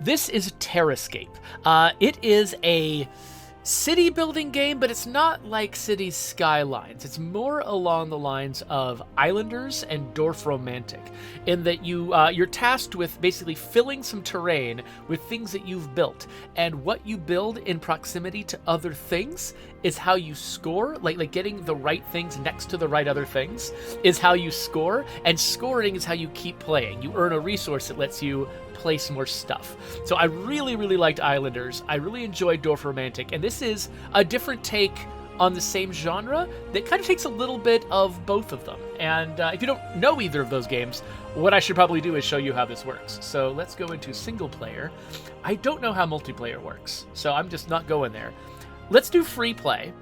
This is TerraScape. It is a city building game, but it's not like Cities Skylines. It's more along the lines of Islanders and Dorfromantik, in that you're tasked with basically filling some terrain with things that you've built, and what you build in proximity to other things is how you score. Like getting the right things next to the right other things is how you score, and scoring is how you keep playing. You earn a resource that lets you place more stuff. So I really liked Islanders. I really enjoyed Dorfromantik, and this is a different take on the same genre that kind of takes a little bit of both of them. And if you don't know either of those games, what I should probably do is show you how this works. So let's go into single player. I don't know how multiplayer works, so I'm just not going there. Let's do free play.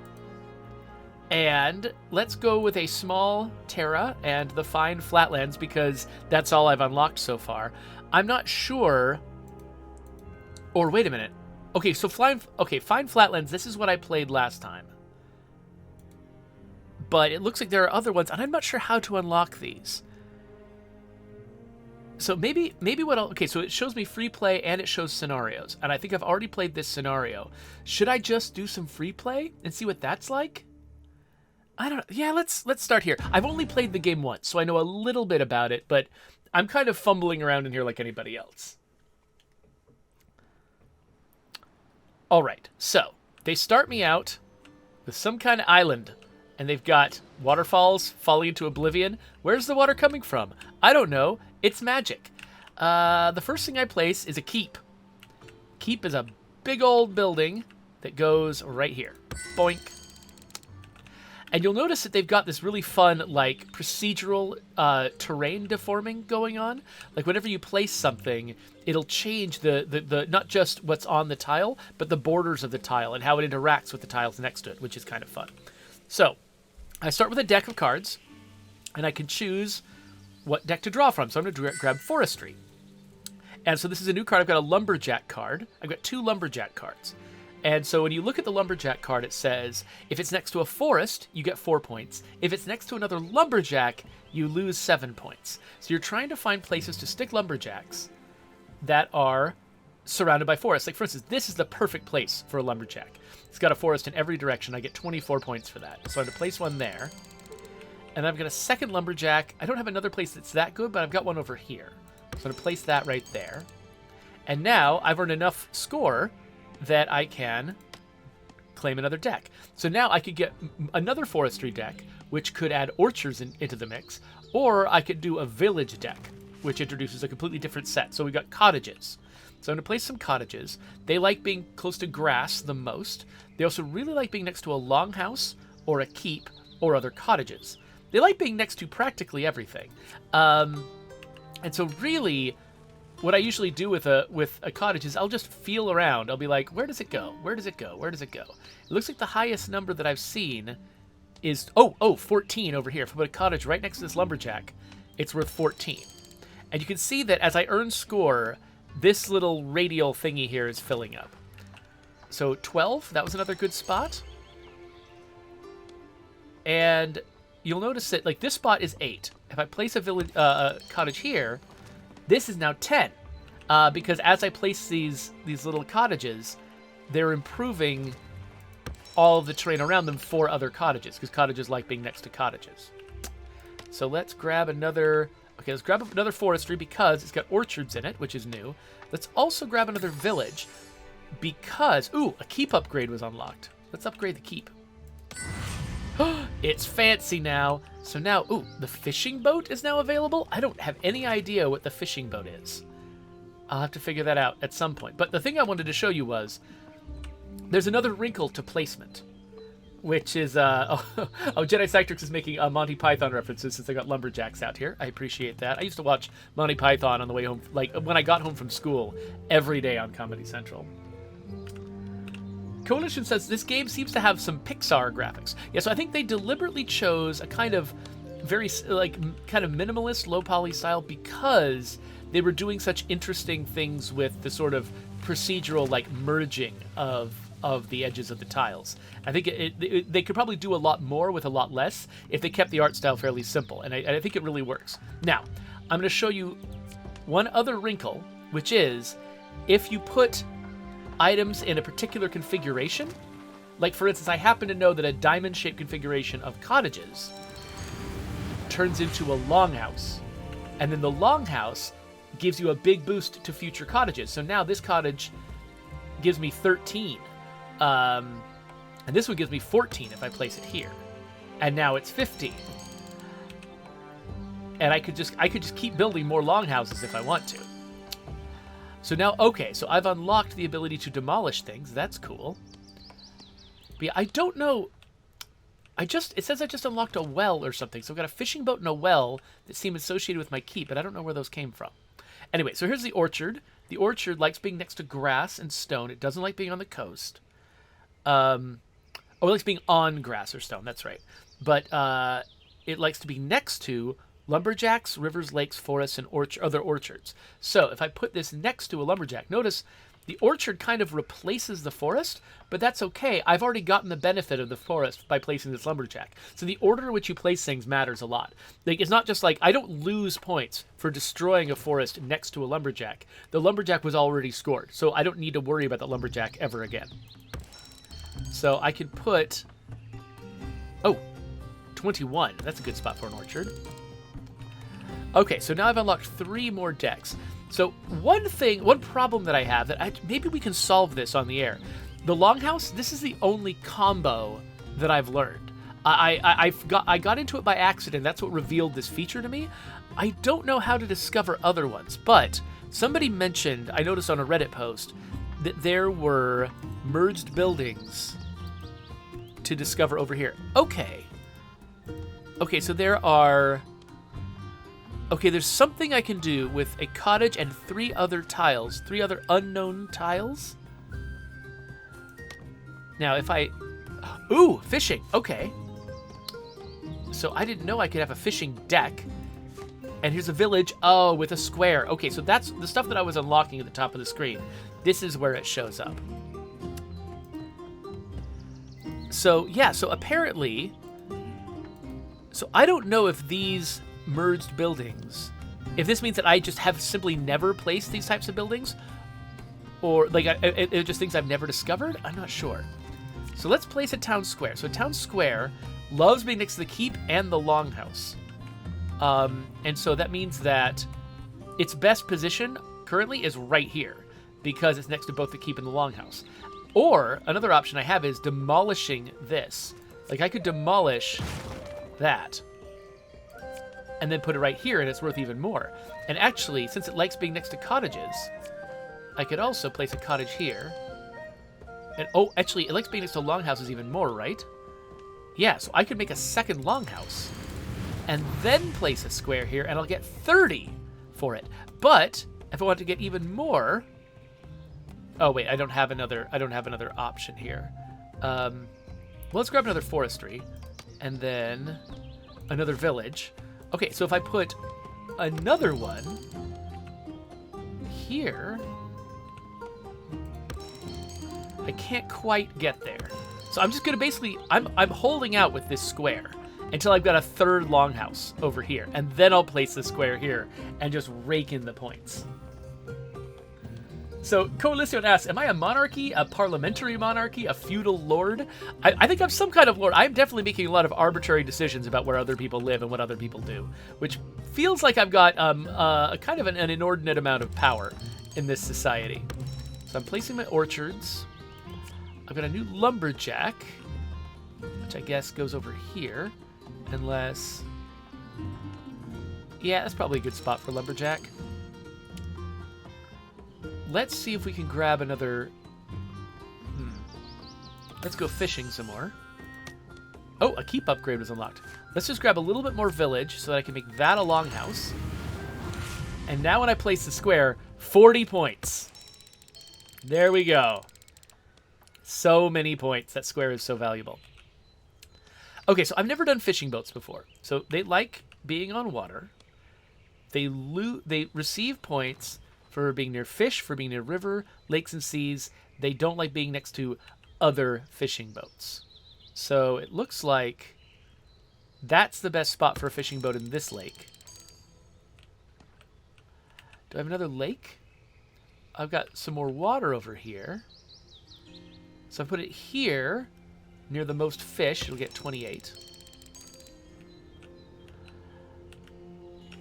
And let's go with a small Terra and the fine flatlands, because that's all I've unlocked so far. I'm not sure. Or wait a minute. Okay, so fine flatlands, this is what I played last time. But it looks like there are other ones, and I'm not sure how to unlock these. So maybe what I'll... Okay, so it shows me free play and it shows scenarios. And I think I've already played this scenario. Should I just do some free play and see what that's like? I don't know. Yeah, let's start here. I've only played the game once, so I know a little bit about it, but I'm kind of fumbling around in here like anybody else. All right, so they start me out with some kind of island, and they've got waterfalls falling into oblivion. Where's the water coming from? I don't know. It's magic. The first thing I place is a keep. Keep is a big old building that goes right here. Boink. And you'll notice that they've got this really fun, like, procedural terrain deforming going on. Like, whenever you place something, it'll change the not just what's on the tile, but the borders of the tile and how it interacts with the tiles next to it, which is kind of fun. So, I start with a deck of cards, and I can choose what deck to draw from. So I'm going to grab Forestry. And so this is a new card. I've got a Lumberjack card. I've got 2 Lumberjack cards. And so when you look at the Lumberjack card, it says, if it's next to a forest, you get 4 points. If it's next to another Lumberjack, you lose 7 points. So you're trying to find places to stick Lumberjacks that are surrounded by forests. Like, for instance, this is the perfect place for a Lumberjack. It's got a forest in every direction. I get 24 points for that. So I'm going to place one there. And I've got a second Lumberjack. I don't have another place that's that good, but I've got one over here. So I'm going to place that right there. And now I've earned enough score that I can claim another deck. So now I could get another forestry deck, which could add orchards into the mix, or I could do a village deck, which introduces a completely different set. So we got cottages. So I'm going to place some cottages. They like being close to grass the most. They also really like being next to a longhouse or a keep or other cottages. They like being next to practically everything. And so really, what I usually do with a cottage is I'll just feel around. I'll be like, where does it go? Where does it go? Where does it go? It looks like the highest number that I've seen is, 14 over here. If I put a cottage right next to this Lumberjack, it's worth 14. And you can see that as I earn score, this little radial thingy here is filling up. So 12, that was another good spot. And you'll notice that, like, this spot is 8. If I place a cottage here, this is now 10, because as I place these little cottages, they're improving all of the terrain around them for other cottages, because cottages like being next to cottages. So let's grab another... Okay, let's grab another forestry because it's got orchards in it, which is new. Let's also grab another village because... Ooh, a keep upgrade was unlocked. Let's upgrade the keep. It's fancy now. So now, ooh, the fishing boat is now available? I don't have any idea what the fishing boat is. I'll have to figure that out at some point. But the thing I wanted to show you was, there's another wrinkle to placement, which is, Jedi Cytrix is making Monty Python references since I got Lumberjacks out here. I appreciate that. I used to watch Monty Python on the way home, like when I got home from school, every day on Comedy Central. Coalition says this game seems to have some Pixar graphics. Yeah, so I think they deliberately chose a kind of very, kind of minimalist, low poly style because they were doing such interesting things with the sort of procedural, merging of the edges of the tiles. I think they could probably do a lot more with a lot less if they kept the art style fairly simple, and I think it really works. Now, I'm going to show you one other wrinkle, which is if you put items in a particular configuration, like for instance, I happen to know that a diamond-shaped configuration of cottages turns into a longhouse, and then the longhouse gives you a big boost to future cottages. So now this cottage gives me 13, and this one gives me 14 if I place it here, and now it's 15. And I could just keep building more longhouses if I want to. So now, okay, so I've unlocked the ability to demolish things. That's cool. But yeah, I don't know. It says I just unlocked a well or something. So I've got a fishing boat and a well that seem associated with my keep, but I don't know where those came from. Anyway, so here's the orchard. The orchard likes being next to grass and stone. It doesn't like being on the coast. It likes being on grass or stone. That's right. But it likes to be next to lumberjacks, rivers, lakes, forests, and other orchards. So if I put this next to a lumberjack, notice the orchard kind of replaces the forest, but that's okay. I've already gotten the benefit of the forest by placing this lumberjack. So the order in which you place things matters a lot. Like, it's not just like, I don't lose points for destroying a forest next to a lumberjack. The lumberjack was already scored, so I don't need to worry about the lumberjack ever again. So I could put... Oh, 21. That's a good spot for an orchard. Okay, so now I've unlocked 3 more decks. So one problem that I have, maybe we can solve this on the air. The longhouse, this is the only combo that I've learned. I got into it by accident. That's what revealed this feature to me. I don't know how to discover other ones, but somebody mentioned, I noticed on a Reddit post, that there were merged buildings to discover over here. Okay, so there are... Okay, there's something I can do with a cottage and 3 other tiles. 3 other unknown tiles. Now, if I... Ooh, fishing. Okay. So I didn't know I could have a fishing deck. And here's a village. Oh, with a square. Okay, so that's the stuff that I was unlocking at the top of the screen. This is where it shows up. So, yeah, so apparently... So I don't know if these... merged buildings, if this means that I just have simply never placed these types of buildings, or like it just things I've never discovered. I'm not sure. So let's place a town square. So town square loves being next to the keep and the longhouse, and so that means that its best position currently is right here because it's next to both the keep and the longhouse. Or another option I have is demolishing this. Like I could demolish that and then put it right here, and it's worth even more. And actually, since it likes being next to cottages, I could also place a cottage here. And oh, actually, it likes being next to longhouses even more, right? Yeah, so I could make a second longhouse, and then place a square here, and I'll get 30 for it. But if I want to get even more, oh wait, I don't have another option here. Well, let's grab another forestry, and then another village. Okay, so if I put another one here, I can't quite get there. So I'm just gonna basically, I'm holding out with this square until I've got a 3rd longhouse over here, and then I'll place the square here and just rake in the points. So Coalition asks, am I a monarchy, a parliamentary monarchy, a feudal lord? I think I'm some kind of lord. I'm definitely making a lot of arbitrary decisions about where other people live and what other people do, which feels like I've got a kind of an inordinate amount of power in this society. So I'm placing my orchards. I've got a new lumberjack, which I guess goes over here, unless... Yeah, that's probably a good spot for lumberjack. Let's see if we can grab another... Let's go fishing some more. Oh, a keep upgrade was unlocked. Let's just grab a little bit more village so that I can make that a longhouse. And now when I place the square, 40 points. There we go. So many points. That square is so valuable. Okay, so I've never done fishing boats before. So they like being on water. They receive points for being near fish, for being near river, lakes, and seas. They don't like being next to other fishing boats. So it looks like that's the best spot for a fishing boat in this lake. Do I have another lake? I've got some more water over here. So I put it here, near the most fish. It'll get 28.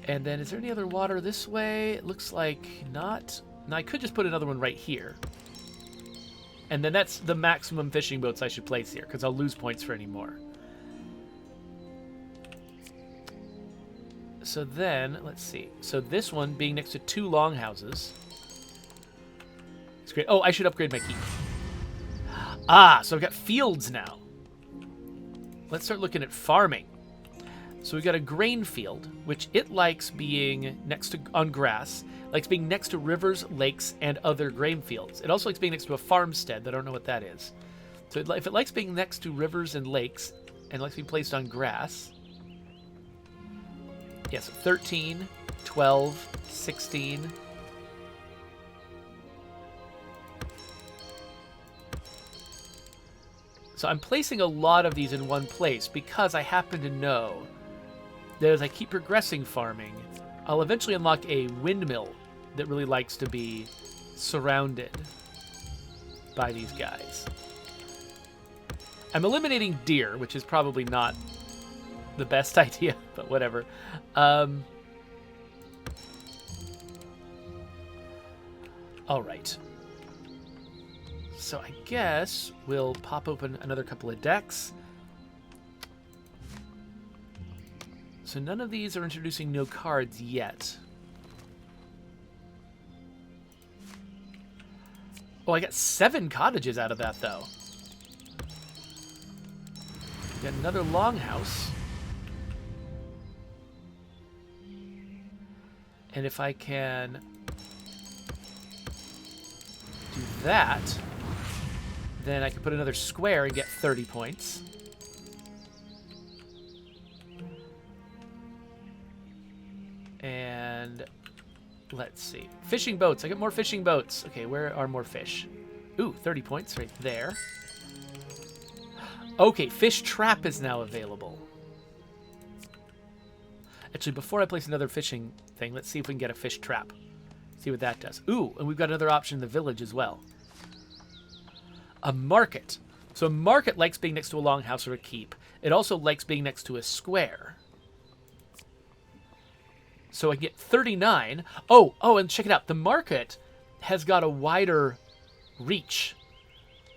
And then is there any other water this way? It looks like not. Now I could just put another one right here. And then that's the maximum fishing boats I should place here, because I'll lose points for any more. So then, let's see. So this one being next to 2 longhouses. It's great. Oh, I should upgrade my keep. Ah, so I've got fields now. Let's start looking at farming. So we've got a grain field, which it likes being next to on grass, likes being next to rivers, lakes, and other grain fields. It also likes being next to a farmstead. I don't know what that is. So if it likes being next to rivers and lakes, and likes being placed on grass, yes, 13, 12, 16. So I'm placing a lot of these in one place because I happen to know that as I keep progressing farming, I'll eventually unlock a windmill that really likes to be surrounded by these guys. I'm eliminating deer, which is probably not the best idea, but whatever. All right. So I guess we'll pop open another couple of decks. So none of these are introducing no cards yet. Oh, I got 7 cottages out of that, though. Got another longhouse. And if I can do that, then I can put another square and get 30 points. And let's see. Fishing boats. I get more fishing boats. Okay, where are more fish? Ooh, 30 points right there. Okay, fish trap is now available. Actually, before I place another fishing thing, let's see if we can get a fish trap. See what that does. Ooh, and we've got another option in the village as well. A market. So a market likes being next to a longhouse or a keep. It also likes being next to a square. So I get 39. Oh, and check it out. The market has got a wider reach.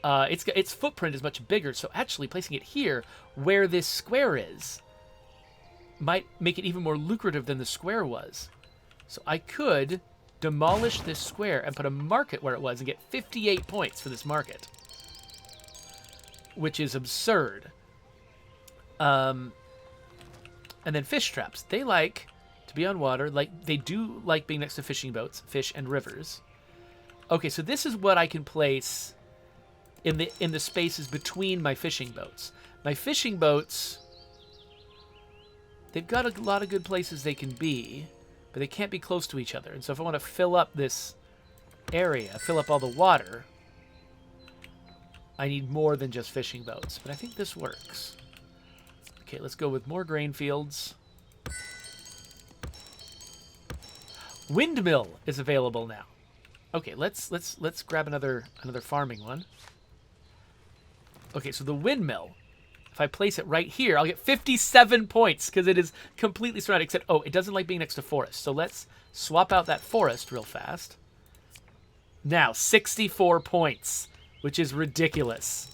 Its footprint is much bigger, so actually placing it here, where this square is, might make it even more lucrative than the square was. So I could demolish this square and put a market where it was and get 58 points for this market, which is absurd. And then fish traps. They like to be on water. Like they do like being next to fishing boats, fish, and rivers. Okay, so this is what I can place in the spaces between my fishing boats. My fishing boats, they've got a lot of good places they can be, but they can't be close to each other. And so if I want to fill up this area, fill up all the water, I need more than just fishing boats. But I think this works. Okay, let's go with more grain fields. Windmill is available now. Okay, let's grab another farming one. Okay, so the windmill, if I place it right here, I'll get 57 points because it is completely surrounded, except, oh, it doesn't like being next to forest. So let's swap out that forest real fast. Now, 64 points, which is ridiculous.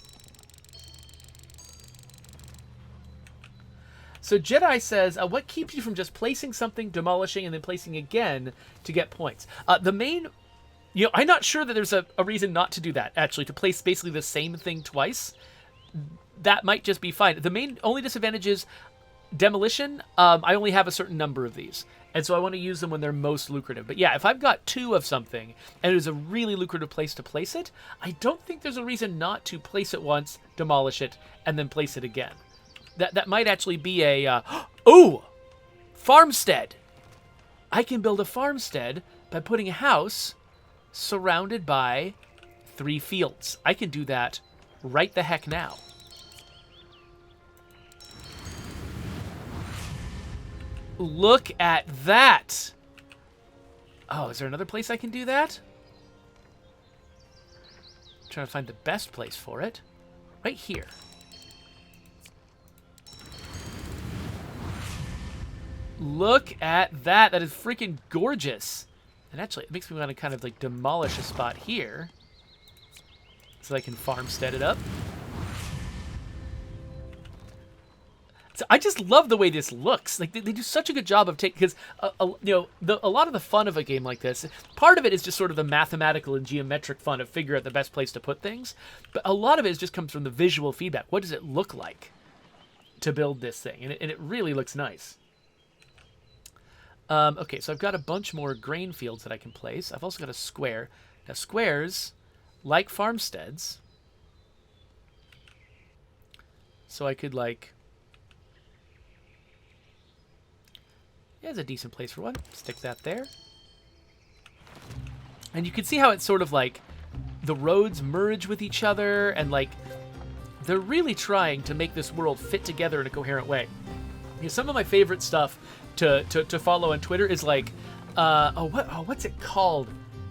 So Jedi says, what keeps you from just placing something, demolishing, and then placing again to get points? The main... You know, I'm not sure that there's a reason not to do that, actually, to place basically the same thing twice. That might just be fine. The only disadvantage is demolition. I only have a certain number of these, and so I want to use them when they're most lucrative. But yeah, if I've got 2 of something, and it is a really lucrative place to place it, I don't think there's a reason not to place it once, demolish it, and then place it again. That might actually be a... ooh! Farmstead! I can build a farmstead by putting a house surrounded by 3 fields. I can do that right the heck now. Look at that! Oh, is there another place I can do that? trying to find the best place for it. Right here. Look at that. That is freaking gorgeous. And actually, it makes me want to kind of like demolish a spot here so I can farmstead it up. So I just love the way this looks. Like they do such a good job of taking, because you know, a lot of the fun of a game like this, part of it is just sort of the mathematical and geometric fun of figuring out the best place to put things, but a lot of it just comes from the visual feedback. What does it look like to build this thing? And it really looks nice. Okay, so I've got a bunch more grain fields that I can place. I've also got a square. Now squares, like farmsteads, so I could like, yeah, it's a decent place for one. Stick that there. And you can see how it's sort of like the roads merge with each other, and like they're really trying to make this world fit together in a coherent way. You know, some of my favorite stuff to follow on Twitter is like, what's it called?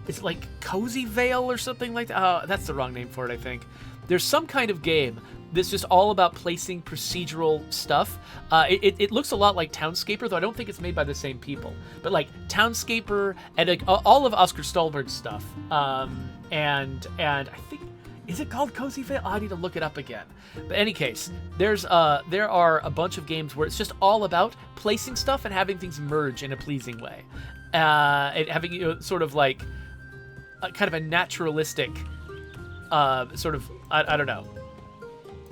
Is it like Cozy Vale or something like that? Oh, that's the wrong name for it, I think. There's some kind of game that's just all about placing procedural stuff. It looks a lot like Townscaper, though I don't think it's made by the same people. But like Townscaper and like, all of Oscar Stolberg's stuff. And I think, is it called Cozy Vale? Oh, I need to look it up again. But in any case, there are a bunch of games where it's just all about placing stuff and having things merge in a pleasing way. And having, you know, sort of like kind of a naturalistic sort of, I don't know,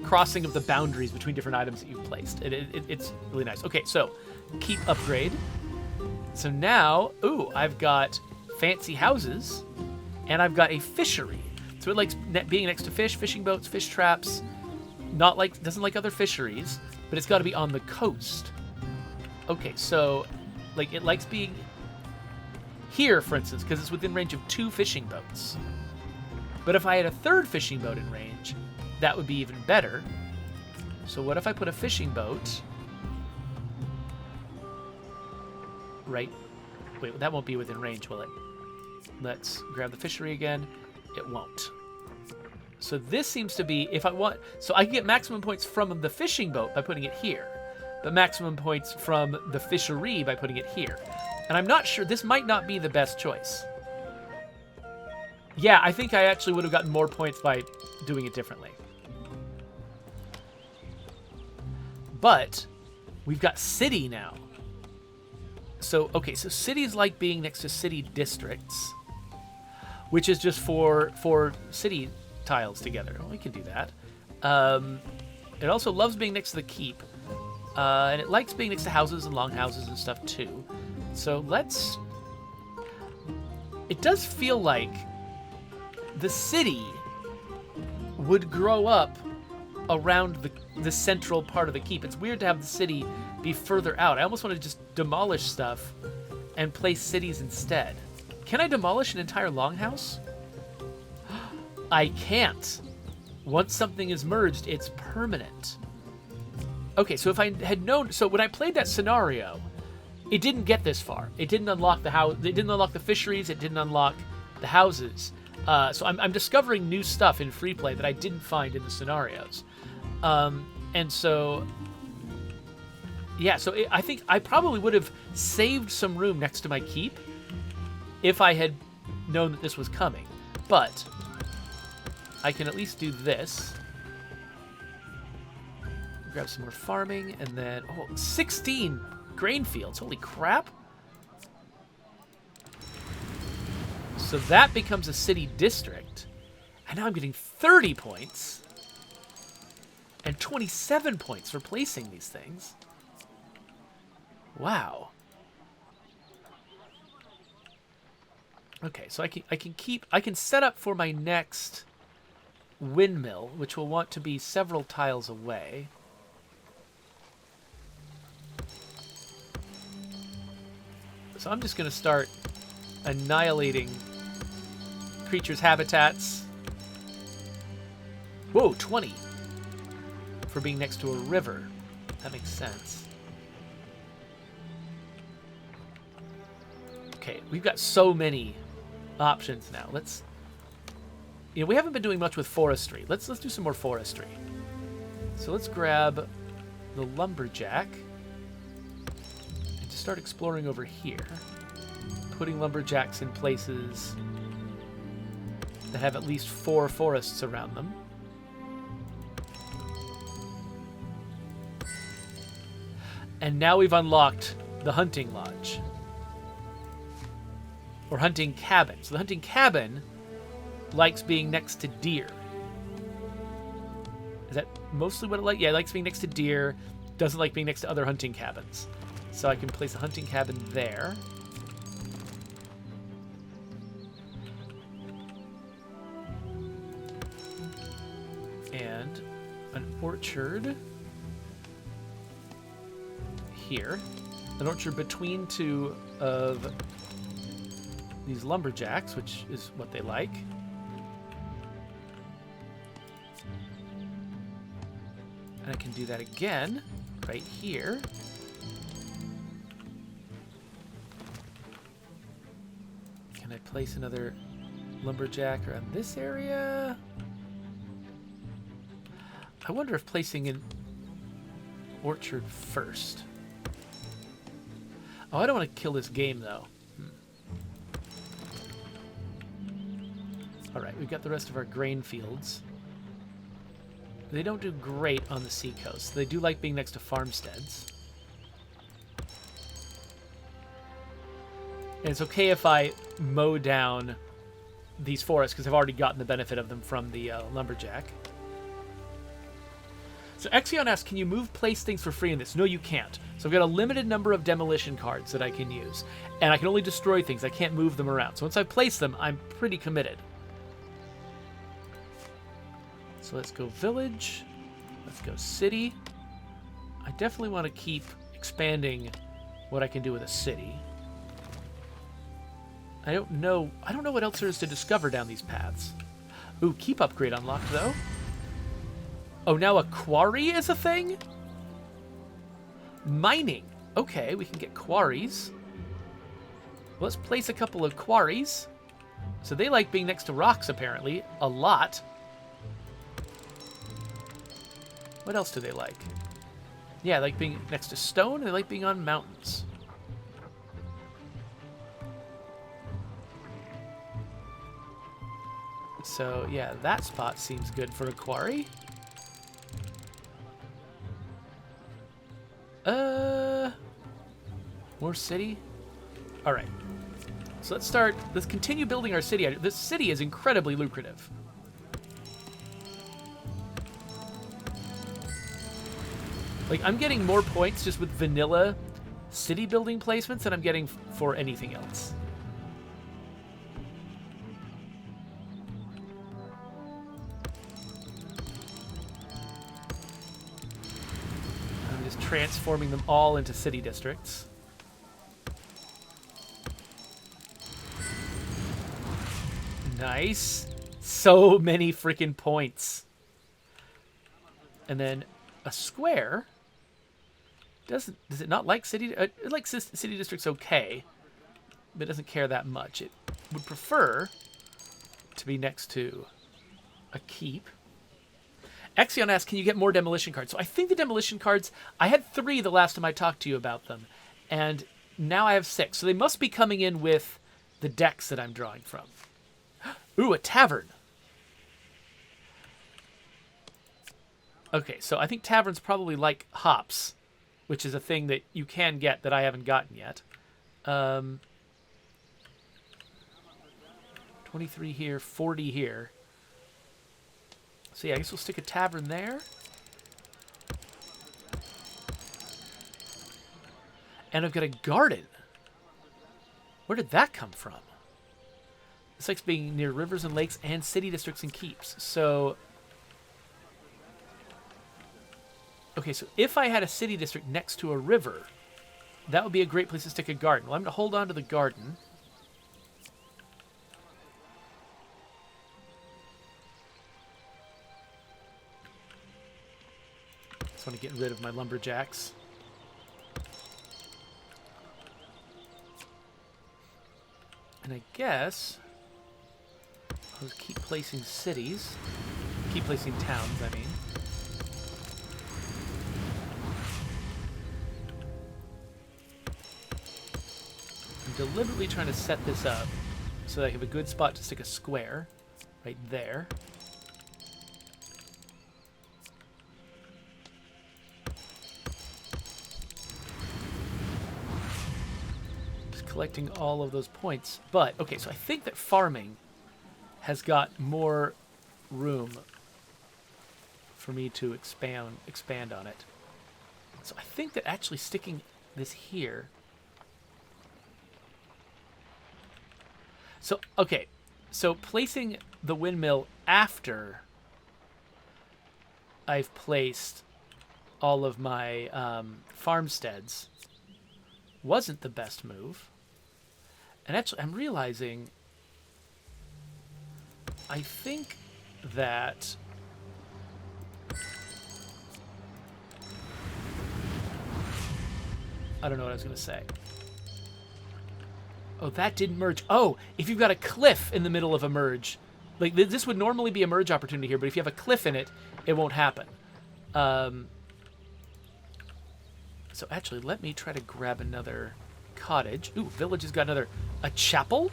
crossing of the boundaries between different items that you've placed. It's really nice. Okay, so keep upgrade. So now, ooh, I've got fancy houses, and I've got a fishery. So it likes being next to fish, fishing boats, fish traps. Doesn't like other fisheries, but it's got to be on the coast. Okay, so like it likes being here, for instance, because it's within range of 2 fishing boats. But if I had a 3rd fishing boat in range, that would be even better. So what if I put a fishing boat right? Wait, that won't be within range, will it? Let's grab the fishery again. It won't. So this seems to be, if I want, so I can get maximum points from the fishing boat by putting it here, but maximum points from the fishery by putting it here. And I'm not sure, this might not be the best choice. Yeah, I think I actually would have gotten more points by doing it differently. But we've got city now. So, okay, so cities like being next to city districts, which is just for city tiles together. Well, we can do that. It also loves being next to the keep. And it likes being next to houses and longhouses and stuff too. So let's... It does feel like the city would grow up around the central part of the keep. It's weird to have the city be further out. I almost want to just demolish stuff and place cities instead. Can I demolish an entire longhouse? I can't. Once something is merged, it's permanent. Okay, so if I had known... So when I played that scenario, it didn't get this far. It didn't unlock the house. It didn't unlock the fisheries. It didn't unlock the houses. So I'm discovering new stuff in free play that I didn't find in the scenarios. And so... Yeah, so I think I probably would have saved some room next to my keep if I had known that this was coming. But I can at least do this. Grab some more farming, and then... Oh, 16 grain fields. Holy crap. So that becomes a city district. And now I'm getting 30 points. And 27 points for placing these things. Wow. Okay, so I can set up for my next windmill, which will want to be several tiles away. So I'm just going to start annihilating creatures' habitats. Whoa, 20 for being next to a river. That makes sense. Okay, we've got so many options now. Let's... You know, we haven't been doing much with forestry. Let's do some more forestry. So let's grab the lumberjack and just start exploring over here. Putting lumberjacks in places that have at least 4 forests around them. And now we've unlocked the hunting lodge. Or hunting cabin. So the hunting cabin likes being next to deer. Is that mostly what it likes? Yeah, it likes being next to deer. Doesn't like being next to other hunting cabins. So I can place a hunting cabin there. And an orchard here. An orchard between 2 of these lumberjacks, which is what they like. And I can do that again right here. Can I place another lumberjack around this area? I wonder if placing an orchard first. Oh, I don't want to kill this game, though. All right, we've got the rest of our grain fields. They don't do great on the seacoast. They do like being next to farmsteads. And it's okay if I mow down these forests because I've already gotten the benefit of them from the lumberjack. So Exion asks, can you place things for free in this? No, you can't. So I've got a limited number of demolition cards that I can use. And I can only destroy things. I can't move them around. So once I place them, I'm pretty committed. So let's go village. Let's go city. I definitely want to keep expanding what I can do with a city. I don't know what else there is to discover down these paths. Ooh, keep upgrade unlocked though. Oh, now a quarry is a thing? Mining. Okay, we can get quarries. Let's place a couple of quarries. So they like being next to rocks, apparently, a lot. What else do they like? Yeah, they like being next to stone, and they like being on mountains. So, yeah, that spot seems good for a quarry. More city? Alright. So let's continue building our city. This city is incredibly lucrative. Like, I'm getting more points just with vanilla city building placements than I'm getting for anything else. I'm just transforming them all into city districts. Nice. So many freaking points. And then a square. Does it not like city? It likes city districts okay, but it doesn't care that much. It would prefer to be next to a keep. Exion asks, can you get more demolition cards? So I think the demolition cards, I had 3 the last time I talked to you about them, and now I have 6. So they must be coming in with the decks that I'm drawing from. Ooh, a tavern. Okay, so I think taverns probably like hops, which is a thing that you can get that I haven't gotten yet. 23 here, 40 here. So yeah, I guess we'll stick a tavern there. And I've got a garden. Where did that come from? This likes being near rivers and lakes and city districts and keeps. So, okay, so if I had a city district next to a river, that would be a great place to stick a garden. Well, I'm going to hold on to the garden. Just want to get rid of my lumberjacks. And I guess I'll just keep placing cities. Keep placing towns, I mean. I'm deliberately trying to set this up so that I have a good spot to stick a square right there. Just collecting all of those points. But, okay, so I think that farming has got more room for me to expand on it. So I think that actually sticking this here. So, okay, so placing the windmill after I've placed all of my farmsteads wasn't the best move. And actually, I'm realizing I think that I don't know what I was going to say. Oh, that didn't merge. Oh, if you've got a cliff in the middle of a merge, like this would normally be a merge opportunity here, but if you have a cliff in it, it won't happen. So actually, let me try to grab another cottage. Ooh, village has got a chapel?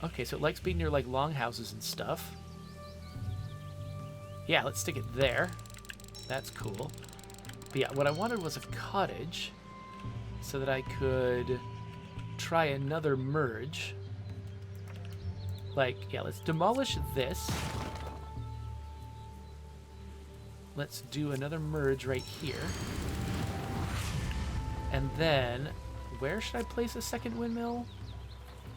Okay, so it likes being near, like, longhouses and stuff. Yeah, let's stick it there. That's cool. But yeah, what I wanted was a cottage so that I could try another merge. Like, yeah, let's demolish this. Let's do another merge right here. And then, where should I place a second windmill?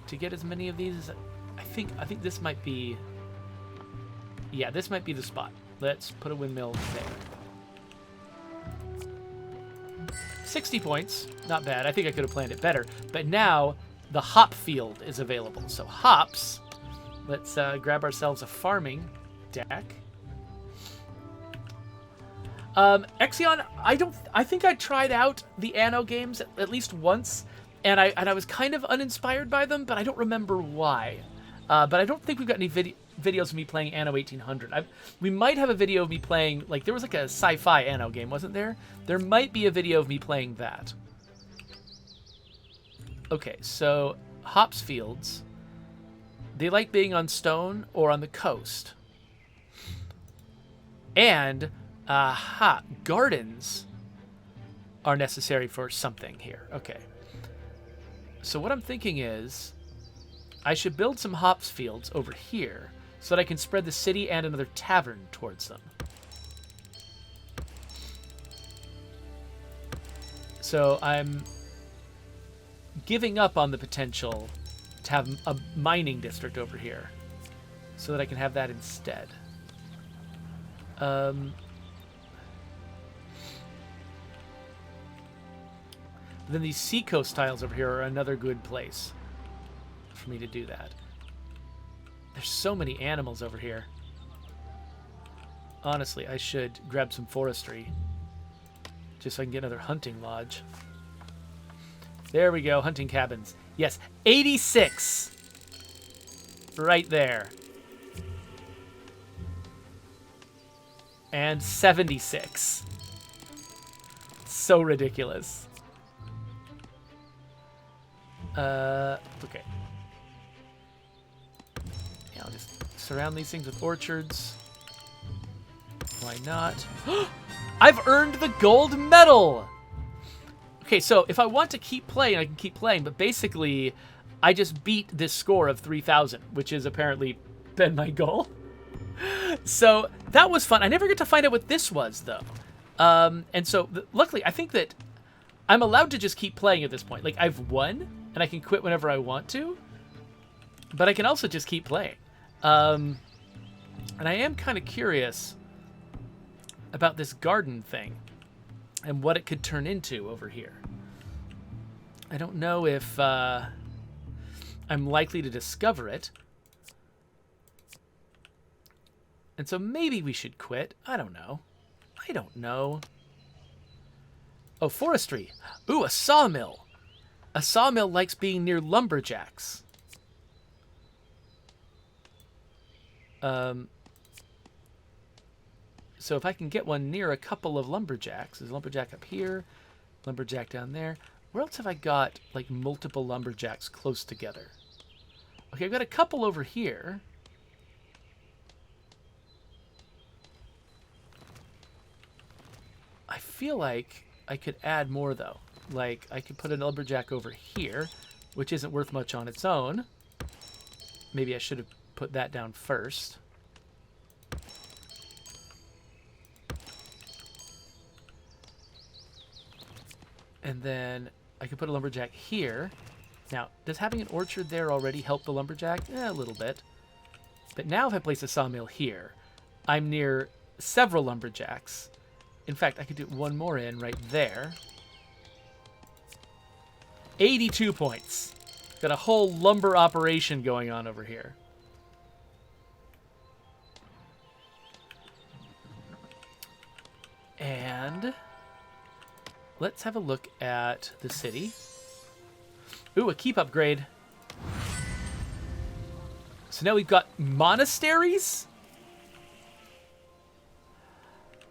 To get as many of these as I think this might be. Yeah, this might be the spot. Let's put a windmill there. 60 points, not bad. I think I could have planned it better. But now the hop field is available. So hops. Let's grab ourselves a farming deck. Exion, I think I tried out the Anno games at least once. And I was kind of uninspired by them, but I don't remember why. But I don't think we've got any videos of me playing Anno 1800. We might have a video of me playing, like, there was like a sci-fi Anno game, wasn't there? There might be a video of me playing that. Okay, so hops fields. They like being on stone or on the coast. And, gardens are necessary for something here. Okay. So what I'm thinking is I should build some hops fields over here so that I can spread the city and another tavern towards them. So I'm giving up on the potential to have a mining district over here so that I can have that instead. Then these seacoast tiles over here are another good place for me to do that. There's so many animals over here. Honestly, I should grab some forestry just so I can get another hunting lodge. There we go, hunting cabins. Yes, 86 right there. And 76. So ridiculous. Okay. Yeah, I'll just surround these things with orchards. Why not? I've earned the gold medal! Okay, so if I want to keep playing, I can keep playing, but basically, I just beat this score of 3,000, which has apparently been my goal. So, that was fun. I never get to find out what this was, though. And so, luckily, I think that I'm allowed to just keep playing at this point. Like, I've won, and I can quit whenever I want to, but I can also just keep playing. And I am kind of curious about this garden thing and what it could turn into over here. I don't know if I'm likely to discover it. And so maybe we should quit. I don't know. I don't know. Oh, forestry. Ooh, a sawmill. A sawmill likes being near lumberjacks. So if I can get one near a couple of lumberjacks, there's a lumberjack up here, lumberjack down there. Where else have I got like multiple lumberjacks close together? Okay, I've got a couple over here. I feel like I could add more though. Like I could put a lumberjack over here, which isn't worth much on its own. Maybe I should have put that down first. And then I could put a lumberjack here. Now, does having an orchard there already help the lumberjack? A little bit. But now if I place a sawmill here, I'm near several lumberjacks. In fact, I could do one more in right there. 82 points. Got a whole lumber operation going on over here. And let's have a look at the city. Ooh, a keep upgrade. So now we've got monasteries?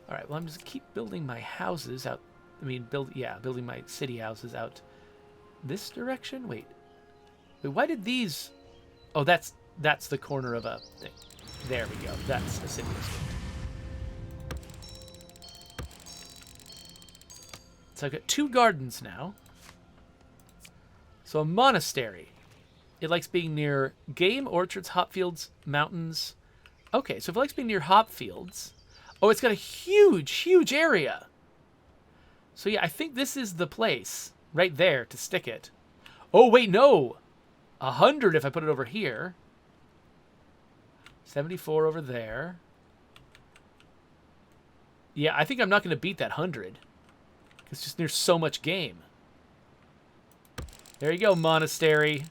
All right, well, I'm just keep building my houses out. I mean, building my city houses out this direction. Wait, why did these? Oh, that's the corner of a thing. There we go. That's a city district. So I've got 2 gardens now. So a monastery. It likes being near game, orchards, hop fields, mountains. Okay, so if it likes being near hop fields. Oh, it's got a huge, huge area. So yeah, I think this is the place right there to stick it. Oh, wait, no. 100 if I put it over here. 74 over there. Yeah, I think I'm not going to beat that 100. It's just there's so much game. There you go, monastery.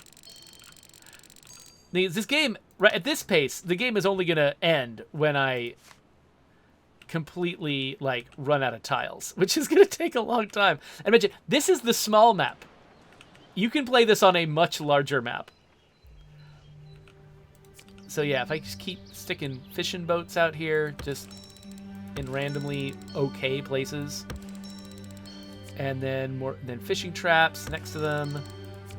This game, right at this pace, the game is only going to end when I completely, like, run out of tiles, which is going to take a long time. And imagine, this is the small map. You can play this on a much larger map. So yeah, if I just keep sticking fishing boats out here, just in randomly okay places, and then fishing traps next to them.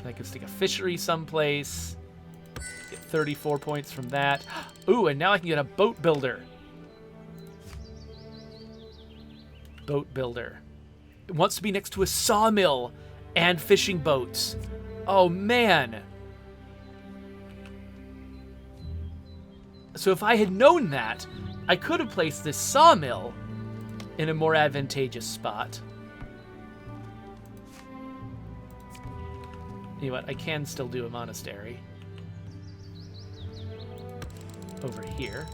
I can stick a fishery someplace. Get 34 points from that. Ooh, and now I can get a boat builder. Boat builder. It wants to be next to a sawmill and fishing boats. Oh, man. So if I had known that, I could have placed this sawmill in a more advantageous spot. You know what? I can still do a monastery. Over here.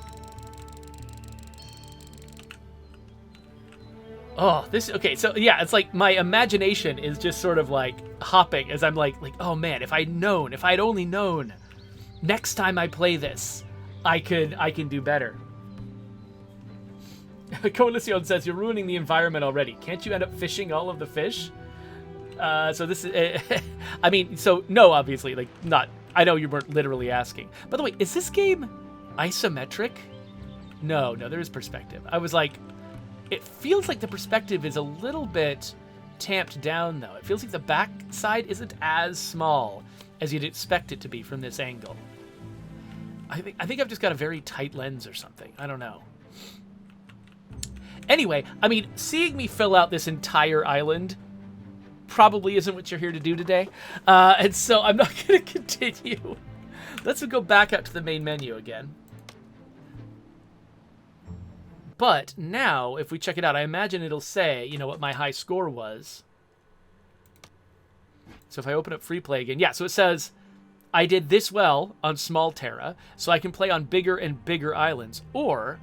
Oh, this... Okay, so yeah, it's like my imagination is just sort of like hopping as I'm like, oh man, if I'd only known, next time I play this, I can do better. Coalition says, you're ruining the environment already. Can't you end up fishing all of the fish? So this is... I mean, so no, obviously, like, not... I know you weren't literally asking. By the way, is this game isometric? No, there is perspective. I was like... It feels like the perspective is a little bit tamped down, though. It feels like the back side isn't as small as you'd expect it to be from this angle. I think I've just got a very tight lens or something. I don't know. Anyway, I mean, seeing me fill out this entire island probably isn't what you're here to do today. And so I'm not going to continue. Let's go back out to the main menu again. But now, if we check it out, I imagine it'll say, you know, what my high score was. So if I open up free play again, yeah, so it says I did this well on small Terra, so I can play on bigger and bigger islands. Or,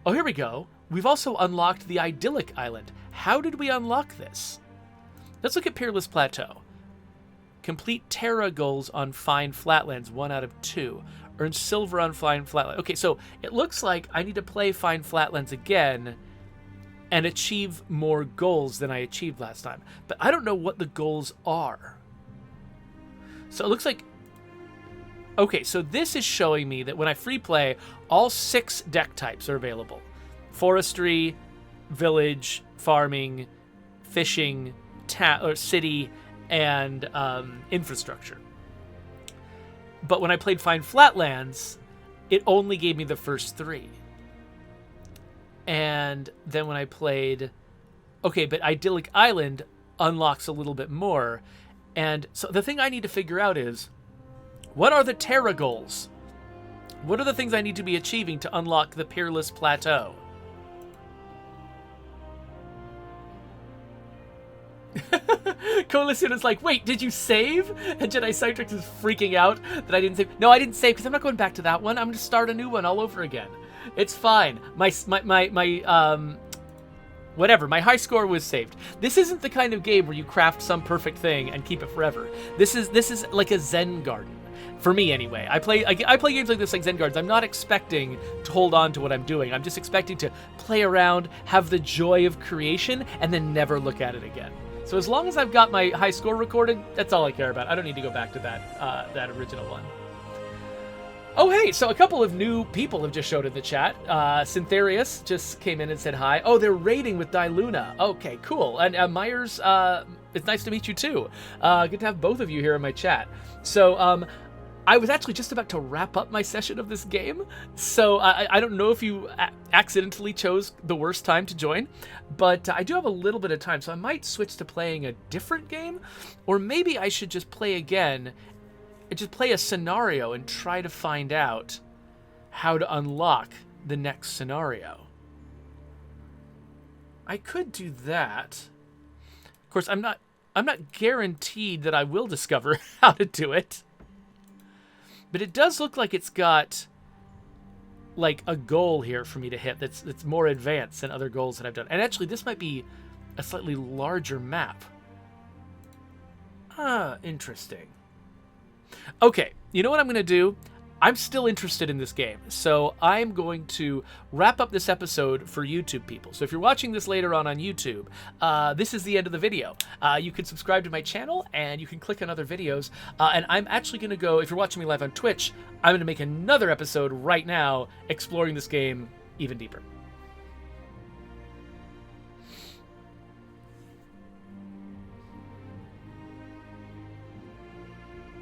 oh, here we go. We've also unlocked the idyllic island. How did we unlock this? Let's look at Peerless Plateau. Complete Terra goals on fine flatlands, 1 out of 2. Earn silver on fine flatlands. Okay, so it looks like I need to play fine flatlands again and achieve more goals than I achieved last time. But I don't know what the goals are. So it looks like Okay, so this is showing me that when I free play, all 6 deck types are available. Forestry, village, farming, fishing, or city, and infrastructure. But when I played Find Flatlands, it only gave me the first 3. And then when I played... Okay, but Idyllic Island unlocks a little bit more. And so the thing I need to figure out is, what are the Terra goals? What are the things I need to be achieving to unlock the Peerless Plateau? Coalition is like, wait, did you save? And Jedi Cytrix is freaking out that I didn't save. No, I didn't save because I'm not going back to that one. I'm going to start a new one all over again. It's fine. My whatever, my high score was saved. This isn't the kind of game where you craft some perfect thing and keep it forever. This is like a Zen garden. For me, anyway. I play games like this, like Zen Gardens. I'm not expecting to hold on to what I'm doing. I'm just expecting to play around, have the joy of creation, and then never look at it again. So as long as I've got my high score recorded, that's all I care about. I don't need to go back to that original one. Oh, hey, so a couple of new people have just showed in the chat. Syntherius just came in and said hi. Oh, they're raiding with Diluna. Okay, cool. And Myers, it's nice to meet you too. Good to have both of you here in my chat. So, I was actually just about to wrap up my session of this game, so I don't know if you accidentally chose the worst time to join, but I do have a little bit of time, so I might switch to playing a different game, or maybe I should just play again, and just play a scenario and try to find out how to unlock the next scenario. I could do that. Of course, I'm not guaranteed that I will discover how to do it. But it does look like it's got like a goal here for me to hit that's more advanced than other goals that I've done. And actually, this might be a slightly larger map. Interesting. Okay, you know what I'm going to do? I'm still interested in this game, so I'm going to wrap up this episode for YouTube people. So if you're watching this later on YouTube, this is the end of the video. You can subscribe to my channel, and you can click on other videos. And I'm actually going to go, if you're watching me live on Twitch, I'm going to make another episode right now exploring this game even deeper.